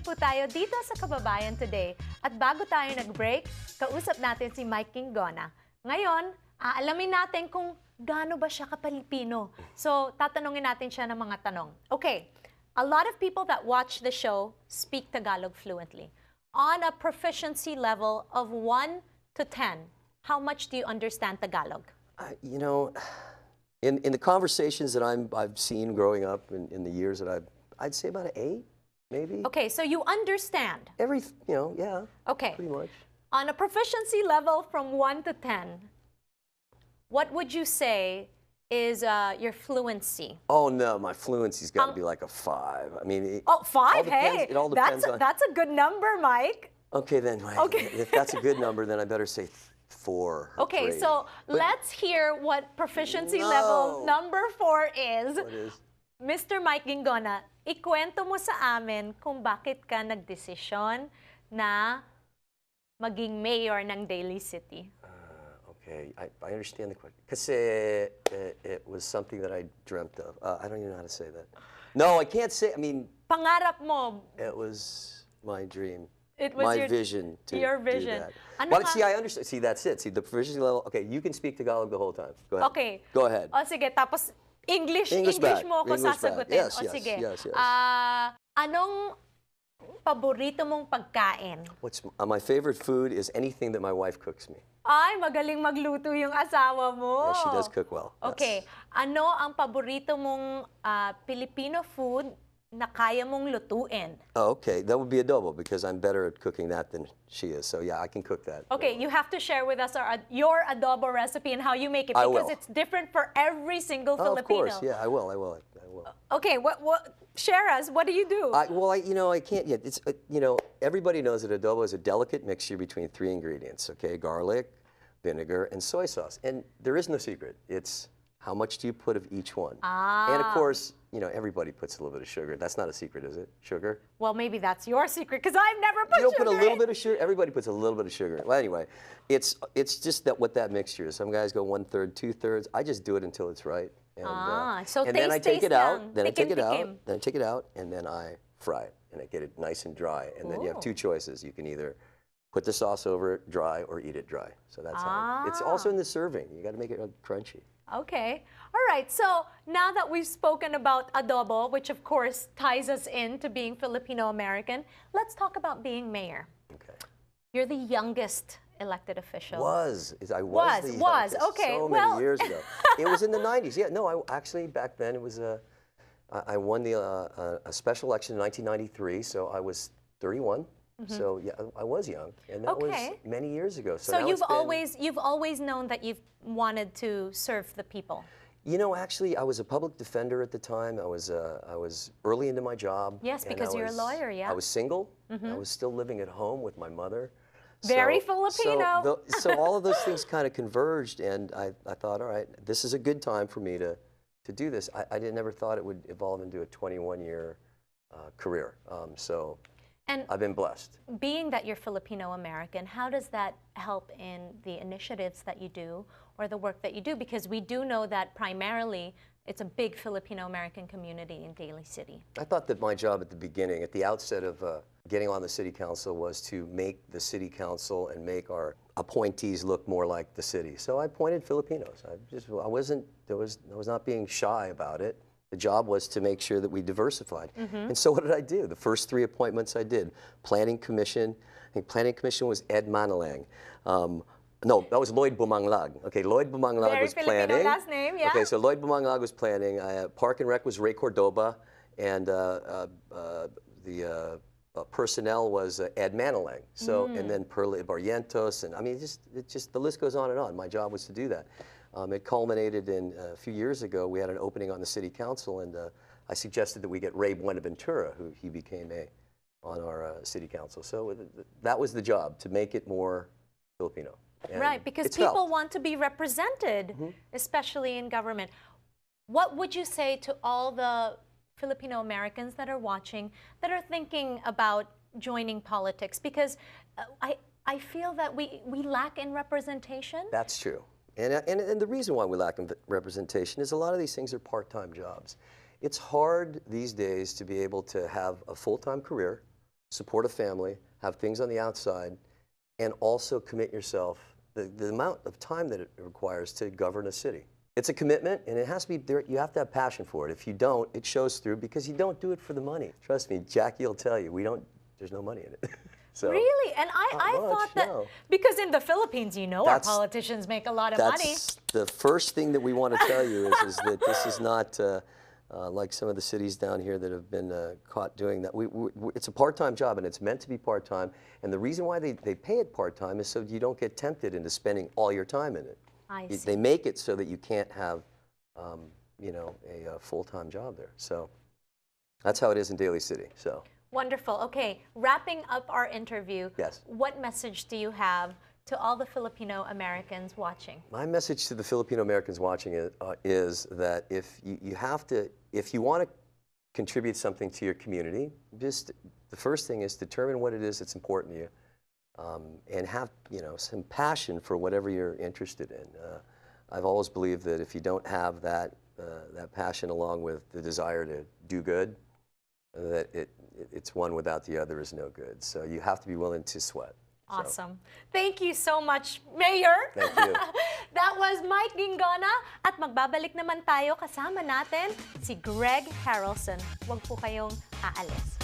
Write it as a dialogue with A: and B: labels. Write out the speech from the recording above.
A: po tayo dito sa Kababayan Today. At bago tayo nag-break, kausap natin si Mike Guingona. Ngayon, aalamin natin kung gaano ba siya ka-Filipino. So, tatanungin natin siya ng mga tanong. Okay, a lot of people that watch the show speak Tagalog fluently. On a proficiency level of 1 to 10, how much do you understand Tagalog?
B: You know, in the conversations that I've seen growing up in the years that I'd say about an 8, maybe.
A: Okay, so you understand.
B: Yeah.
A: Okay.
B: Pretty much.
A: On a proficiency level from 1 to 10, what would you say is your fluency?
B: Oh no, my fluency's got to be like a 5. I mean,
A: oh, 5? Hey,
B: it all depends
A: that's a good number, Mike.
B: Okay, then. Okay. If that's a good number, then I better say 4.
A: Okay,
B: 3.
A: so let's hear what proficiency level number 4 is.
B: What is?
A: Mr. Mike Guingona, ikwento mo sa amin kung bakit ka nagdesisyon na maging mayor ng Daly City.
B: Okay, I understand the question. Kasi it was something that I dreamt of. I don't even know how to say that. No, I can't say. I mean,
A: pangarap mo.
B: It was my dream.
A: It was
B: my vision to
A: your vision.
B: do that. But see, I understand. See, that's it. See, the proficiency level. Okay, you can speak Tagalog the whole time. Go ahead.
A: Okay.
B: Go ahead.
A: O sige, tapos English mo ako sasagutin.
B: Yes,
A: o sige.
B: yes.
A: Anong paborito mong pagkain?
B: My favorite food is anything that my wife cooks me.
A: Ay, magaling magluto yung asawa mo.
B: Yeah, she does cook well.
A: Okay. Ano ang paborito mong Filipino food na kaya mong lutuin?
B: Oh, okay. That would be adobo because I'm better at cooking that than she is. So yeah, I can cook that.
A: Okay, you have to share with us your adobo recipe and how you make it because it's different for every single Filipino.
B: Of course. Yeah, I will.
A: Okay, share us. What do you do?
B: I can't yet. It's everybody knows that adobo is a delicate mixture between 3 ingredients. Okay, garlic, vinegar, and soy sauce. And there is no secret. It's how much do you put of each one? And of course, everybody puts a little bit of sugar. That's not a secret, is it? Sugar?
A: Well, maybe that's your secret because I've never put sugar.
B: You don't put a little bit of sugar? Everybody puts a little bit of sugar. Well, anyway, it's just what that mixture is. Some guys go 1/3, 2/3. I just do it until it's right. And,
A: so
B: then I take it out.
A: Then I take it
B: out, and then I fry it, and I get it nice and dry. And then you have 2 choices. You can either put the sauce over it dry or eat it dry. So that's how it's also in the serving. You got to make it crunchy.
A: Okay. All right. So now that we've spoken about adobo, which of course ties us into being Filipino-American, let's talk about being mayor.
B: Okay.
A: You're the youngest elected official.
B: I was the youngest.
A: Okay.
B: So many years ago. It was in the 90s. Yeah. No, actually back then it was I won a special election in 1993, so I was 31. So yeah, I was young, and that was many years ago.
A: So you've always known that you've wanted to serve the people.
B: Actually, I was a public defender at the time. I was early into my job.
A: Yes, because you're a lawyer. Yeah.
B: I was single. I was still living at home with my mother.
A: Very Filipino.
B: So all of those things kind of converged, and I thought, all right, this is a good time for me to do this. I never thought it would evolve into a 21-year career. And I've been blessed.
A: Being that you're Filipino-American, how does that help in the initiatives that you do or the work that you do? Because we do know that primarily it's a big Filipino-American community in Daly City.
B: I thought that my job at the beginning, at the outset of getting on the city council, was to make the city council and make our appointees look more like the city. So I appointed Filipinos. I was not being shy about it. The job was to make sure that we diversified. And so what did I do? The first 3 appointments I did. Planning Commission. I think Planning Commission was Ed Manalang. No, that was Lloyd Bumanglag. Okay, Lloyd Bumanglag was planning.
A: Very Filipino last name, yeah.
B: Okay, so Lloyd Bumanglag was planning. Park and Rec was Ray Cordoba. And the personnel was Ed Manalang. So, and then Perla Barrientos. And I mean, the list goes on and on. My job was to do that. It culminated in a few years ago. We had an opening on the city council, and I suggested that we get Ray Buenaventura, who he became on our city council. So that was the job, to make it more Filipino. And
A: right, because people want to be represented, especially in government. What would you say to all the Filipino Americans that are watching, that are thinking about joining politics? Because I feel that we lack in representation.
B: That's true. And the reason why we lack representation is a lot of these things are part-time jobs. It's hard these days to be able to have a full-time career support a family, have things on the outside, and also commit yourself the amount of time that it requires to govern a city. It's a commitment, and it has to be there. You have to have passion for it. If you don't, it shows through because you don't do it for the money. Trust me, Jackie will tell you, there's no money in it. So,
A: really? And I thought that, because in the Philippines, our politicians make a lot of money.
B: That's the first thing that we want to tell you is that this is not like some of the cities down here that have been caught doing that. It's a part-time job, and it's meant to be part-time. And the reason why they pay it part-time is so you don't get tempted into spending all your time in it.
A: I see.
B: They make it so that you can't have, a full-time job there. So that's how it is in Daly City. So.
A: Wonderful. Okay, wrapping up our interview,
B: yes.
A: What message do you have to all the Filipino Americans watching?
B: My message to the Filipino Americans watching is that if you want to contribute something to your community, just the first thing is determine what it is that's important to you, and have some passion for whatever you're interested in. I've always believed that if you don't have that passion along with the desire to do good, that it's one without the other is no good. So you have to be willing to sweat.
A: Awesome. So. Thank you so much, Mayor.
B: Thank you.
A: That was Mike Guingona. At magbabalik naman tayo, kasama natin si Greg Harrelson. Huwag po kayong aalis.